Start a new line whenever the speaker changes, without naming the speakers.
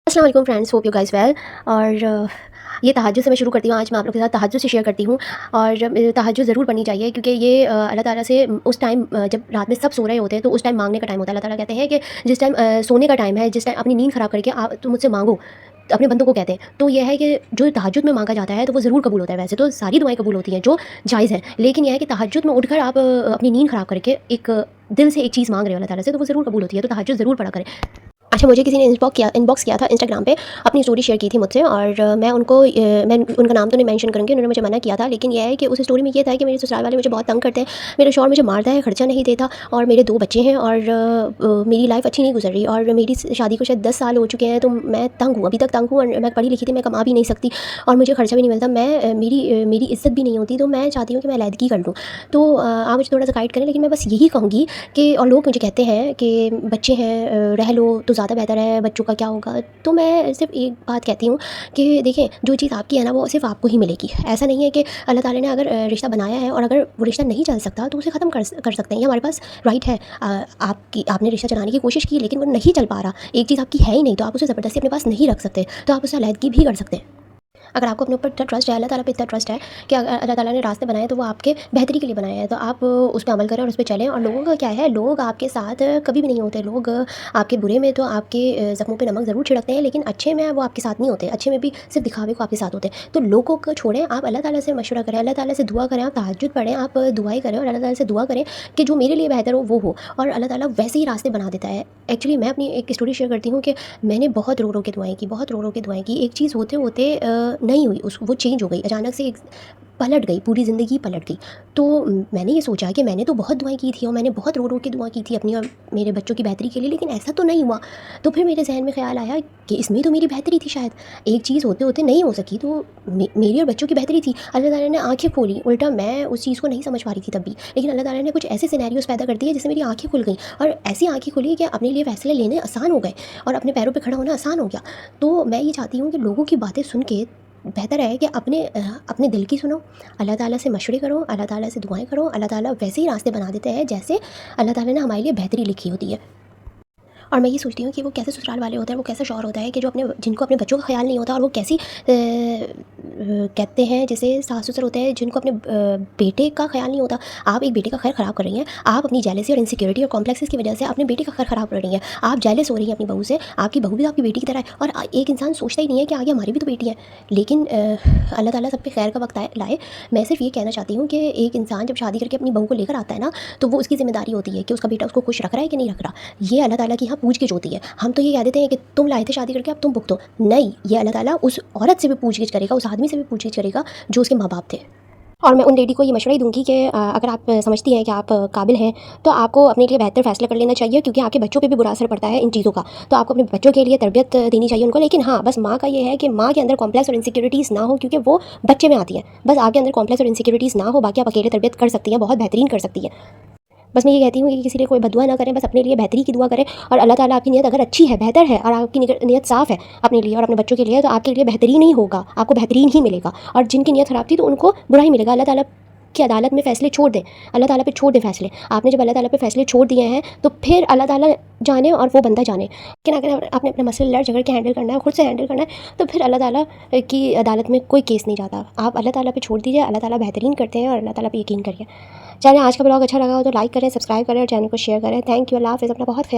अस्सलाम वालेकुम friends, hope you guys well. और ये तहज्जुद से मैं शुरू करती हूँ। आज मैं आप लोगों के साथ तहज्जुद से शेयर करती हूँ। और तहज्जुद ज़रूर पढ़नी चाहिए, क्योंकि ये अल्लाह ताला से उस टाइम जब रात में सब सो रहे होते हैं तो उस टाइम मांगने का टाइम होता है। अल्लाह ताला कहते हैं कि जिस टाइम सोने का टाइम है, जिस टाइम अपनी नींद ख़राब करके आप तुम मुझसे मांगो, तो अपने बंदों को कहते हैं। तो ये है कि जो तहज्जुद में मांगा जाता है तो वो ज़रूर कबूल होता है। वैसे तो सारी दुआएं कबूल होती हैं जो जायज़ है, लेकिन यह है कि तहज्जुद में उठकर आप अपनी नींद ख़राब करके एक दिल से एक चीज़ मांग रहे हो अल्लाह ताला से, तो वो ज़रूर कबूल होती है। तो तहज्जुद ज़रूर पढ़ा करें। अच्छा, मुझे किसी ने इनबॉक्स किया था इंस्टाग्राम पे, अपनी स्टोरी शेयर की थी मुझसे। और मैं उनका नाम तो नहीं मेंशन करूँगी, उन्होंने मुझे मना किया था। लेकिन यह है कि उस स्टोरी में ये था कि मेरे ससुराल वाले मुझे बहुत तंग करते हैं, मेरे शौहर मुझे मारता है, खर्चा नहीं देता, और मेरे 2 बच्चे हैं, और मेरी लाइफ अच्छी नहीं गुजर रही, और मेरी शादी को शायद 10 साल हो चुके हैं। तो मैं तंग हूँ, अभी तक तंग हूँ, और मैं पढ़ी लिखी थी, मैं कमा भी नहीं सकती, और मुझे खर्चा भी नहीं मिलता, मेरी इज़्ज़त भी नहीं होती। तो मैं चाहती हूँ कि मैं अलहदगी कर लूँ। तो आप मुझे थोड़ा सा गाइड करें। लेकिन मैं बस यही कहूँगी कि, और लोग मुझे कहते हैं कि बच्चे हैं, रह लो तो ज़्यादा बेहतर है, बच्चों का क्या होगा। तो मैं सिर्फ एक बात कहती हूँ कि देखें, जो चीज़ आपकी है ना, वो सिर्फ आपको ही मिलेगी। ऐसा नहीं है कि अल्लाह ताला ने अगर रिश्ता बनाया है और अगर वो रिश्ता नहीं चल सकता तो उसे ख़त्म कर सकते हैं। ये हमारे पास राइट है। आपने रिश्ता चलाने की कोशिश की, लेकिन वो नहीं चल पा रहा, एक चीज़ आपकी है ही नहीं, तो आप उसे ज़बरदस्ती अपने पास नहीं रख सकते, तो आप उससे अलहदगी भी कर सकते हैं। अगर आपको अपने ऊपर इतना ट्रस्ट है, अल्लाह ताला पे इतना ट्रस्ट है कि अगर अल्लाह ताला ने रास्ते बनाए तो वो आपके बेहतरी के लिए बनाए हैं, तो आप उस पे अमल करें और उस पे चलें। और लोगों का क्या है, लोग आपके साथ कभी भी नहीं होते। लोग आपके बुरे में तो आपके ज़ख्मों पे नमक ज़रूर छिड़कते हैं, लेकिन अच्छे में वो आपके साथ नहीं होते। अच्छे में भी सिर्फ दिखावे को आपके साथ होते हैं। तो लोगों को छोड़ें, आप अल्लाह ताला से मशवरा करें, अल्लाह ताला से दुआ करें, आप तहज्जुद पढ़ें, आप दुआएँ करें और अल्लाह ताला से दुआ करें कि जो मेरे लिए बेहतर हो वो हो, और अल्लाह ताला वैसे ही रास्ते बना देता है। एक्चुअली मैं अपनी एक स्टोरी शेयर करती हूँ कि मैंने बहुत रो रो के दुआएँ की, बहुत रो रो के दुआएँ की। एक चीज़ होते होते नहीं हुई, उस वो चेंज हो गई अचानक से, एक पलट गई, पूरी ज़िंदगी पलट गई। तो मैंने ये सोचा कि मैंने तो बहुत दुआएँ की थी और मैंने बहुत रो रो के दुआ की थी अपनी और मेरे बच्चों की बेहतरी के लिए, लेकिन ऐसा तो नहीं हुआ। तो फिर मेरे ज़हन में ख़्याल आया कि इसमें तो मेरी बेहतरी थी शायद। एक चीज़ होते होते नहीं हो सकी, तो मेरी और बच्चों की बेहतरी थी। अल्लाह ताला ने आँखें खोली, उल्टा मैं उस चीज़ को नहीं समझ पा रही थी तब भी, लेकिन अल्लाह ताला ने कुछ ऐसे सिनेरियोज़ पैदा कर दिए जिससे मेरी आँखें खुल गई, और ऐसी आँखें खुली कि अपने लिए फ़ैसले लेने आसान हो गए और अपने पैरों पे खड़ा होना आसान हो गया। तो मैं ये चाहती हूँ कि लोगों की बातें सुन के बेहतर है कि अपने दिल की सुनो, अल्लाह ताला से मशवरे करो, अल्लाह ताला से दुआएँ करो। अल्लाह ताला वैसे ही रास्ते बना देते हैं जैसे अल्लाह ताला ने हमारे लिए बेहतरी लिखी होती है। और मैं ये सोचती हूँ कि वो कैसे ससुराल वाले होते हैं, वो कैसा शौहर होता है कि जो जिनको अपने बच्चों का ख्याल नहीं होता, और वो कैसी कहते हैं जैसे सास ससुर होते हैं जिनको अपने बेटे का ख्याल नहीं होता। आप एक बेटे का खैर ख़राब कर रही हैं, आप अपनी जेलसी और इनसिक्योरिटी और कॉम्प्लेक्सेस की वजह से अपने बेटे का खैर ख़राब कर रही हैं। आप जेलस हो रही हैं अपनी बहू से, आपकी बहू भी तो आपकी बेटी की तरह है, और एक इंसान सोचता ही नहीं है कि आगे हमारी भी तो बेटी है। लेकिन अल्लाह ताला सब पे खैर का वक्त लाए। मैं सिर्फ ये कहना चाहती हूँ कि एक इंसान जब शादी करके अपनी बहू को लेकर आता है ना, तो वो उसकी ज़िम्मेदारी होती है कि उसका बेटा उसको खुश रख रहा है कि नहीं रख रहा। ये अल्लाह ताला की यहाँ पूछ गिछ होती है। हम तो ये कह देते हैं कि तुम लाए थे शादी करके, अब तुम भुगतो। नहीं, ये अल्लाह ताला उस औरत से भी पूछगिछ करेगा, उस आदमी से भी पूछगिछ करेगा जो उसके माँ बाप थे। और मैं उन लेडी को ये मशवरा ही दूंगी कि अगर आप समझती हैं कि आप काबिल हैं, तो आपको अपने लिए बेहतर फैसला कर लेना चाहिए, क्योंकि आपके बच्चों पे भी बुरा असर पड़ता है इन चीज़ों का। तो आपको अपने बच्चों के लिए तरबियत देनी चाहिए उनको। लेकिन हाँ, बस माँ का ये है कि माँ के अंदर कॉम्प्लेक्स और इनसिक्योरिटीज़ ना हो, क्योंकि वो बच्चे में आती है। बस आपके अंदर कॉम्प्लेक्स और इनसिक्योरिटीज़ ना हो, बाकी आप अकेले तरबियत कर सकती हैं, बहुत बेहतरीन कर सकती हैं। बस मैं ये कहती हूँ कि किसी लिए कोई बददुआ ना करें, बस अपने लिए बेहतरी की दुआ करें। और अल्लाह ताला आपकी नीयत अगर अच्छी है, बेहतर है, और आपकी नीयत साफ़ है अपने लिए और अपने बच्चों के लिए, तो आपके लिए बेहतरीन ही होगा, आपको बेहतरीन ही मिलेगा। और जिनकी नीयत ख़राब थी तो उनको बुरा ही मिलेगा। अल्लाह ताला की अदालत में फ़ैसले छोड़ दें, अल्लाह ताला पे छोड़ दें फ़ैसले। आपने जब अल्लाह ताला पे फ़ैसले छोड़ दिए हैं तो फिर अल्लाह ताला जाने और वो बंदा जाने। लेकिन अगर आपने अपने मसले लड़ झगड़ के हैंडल करना है, खुद से हैंडल करना है, तो फिर अल्लाह ताला की अदालत में कोई केस नहीं जाता। आप अल्लाह ताला पे छोड़ दीजिए, अल्लाह ताला बेहतरीन करते हैं, और अल्लाह ताला पे यकीन करिए। चलिए, आज का ब्लॉग अच्छा लगा हो तो लाइक करें, सब्सक्राइब करें और चैनल को शेयर करें। थैंक यू, अल्लाह हाफ़िज़, अपना बहुत ख्याल